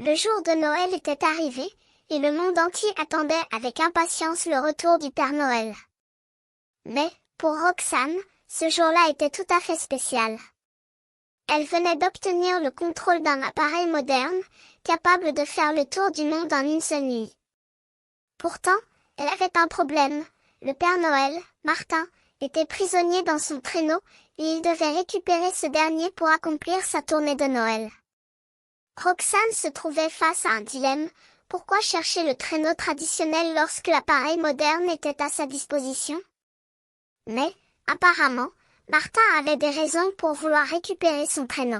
Le jour de Noël était arrivé, et le monde entier attendait avec impatience le retour du Père Noël. Mais, pour Roxane, ce jour-là était tout à fait spécial. Elle venait d'obtenir le contrôle d'un appareil moderne, capable de faire le tour du monde en une seule nuit. Pourtant, elle avait un problème. Le Père Noël, Martin, était prisonnier dans son traîneau, et il devait récupérer ce dernier pour accomplir sa tournée de Noël. Roxane se trouvait face à un dilemme. Pourquoi chercher le traîneau traditionnel lorsque l'appareil moderne était à sa disposition? Mais, apparemment, Martin avait des raisons pour vouloir récupérer son traîneau.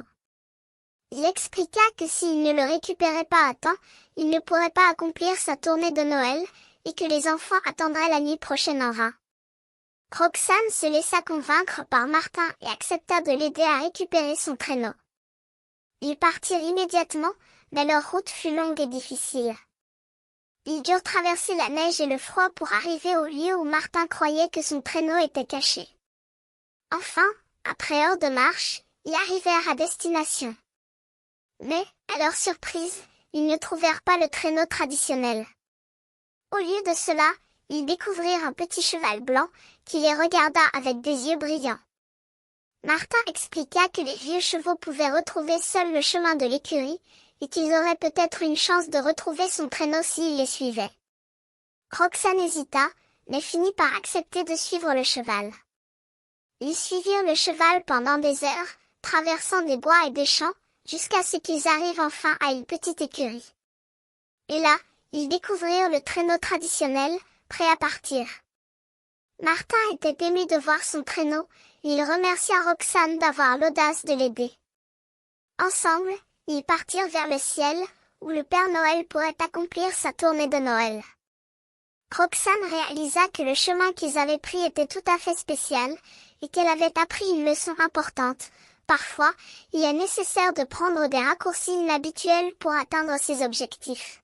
Il expliqua que s'il ne le récupérait pas à temps, il ne pourrait pas accomplir sa tournée de Noël, et que les enfants attendraient la nuit prochaine en vain. Roxane se laissa convaincre par Martin et accepta de l'aider à récupérer son traîneau. Ils partirent immédiatement, mais leur route fut longue et difficile. Ils durent traverser la neige et le froid pour arriver au lieu où Martin croyait que son traîneau était caché. Enfin, après heures de marche, ils arrivèrent à destination. Mais, à leur surprise, ils ne trouvèrent pas le traîneau traditionnel. Au lieu de cela, ils découvrirent un petit cheval blanc, qui les regarda avec des yeux brillants. Martin expliqua que les vieux chevaux pouvaient retrouver seuls le chemin de l'écurie, et qu'ils auraient peut-être une chance de retrouver son traîneau s'ils les suivaient. Roxane hésita, mais finit par accepter de suivre le cheval. Ils suivirent le cheval pendant des heures, traversant des bois et des champs, jusqu'à ce qu'ils arrivent enfin à une petite écurie. Et là, ils découvrirent le traîneau traditionnel, prêt à partir. Martin était ému de voir son traîneau, et il remercia Roxane d'avoir l'audace de l'aider. Ensemble, ils partirent vers le ciel, où le Père Noël pourrait accomplir sa tournée de Noël. Roxane réalisa que le chemin qu'ils avaient pris était tout à fait spécial, et qu'elle avait appris une leçon importante. Parfois, il est nécessaire de prendre des raccourcis inhabituels pour atteindre ses objectifs.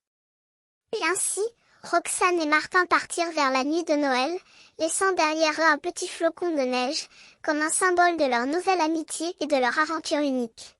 Et ainsi, Roxane et Martin partirent vers la nuit de Noël, laissant derrière eux un petit flocon de neige, comme un symbole de leur nouvelle amitié et de leur aventure unique.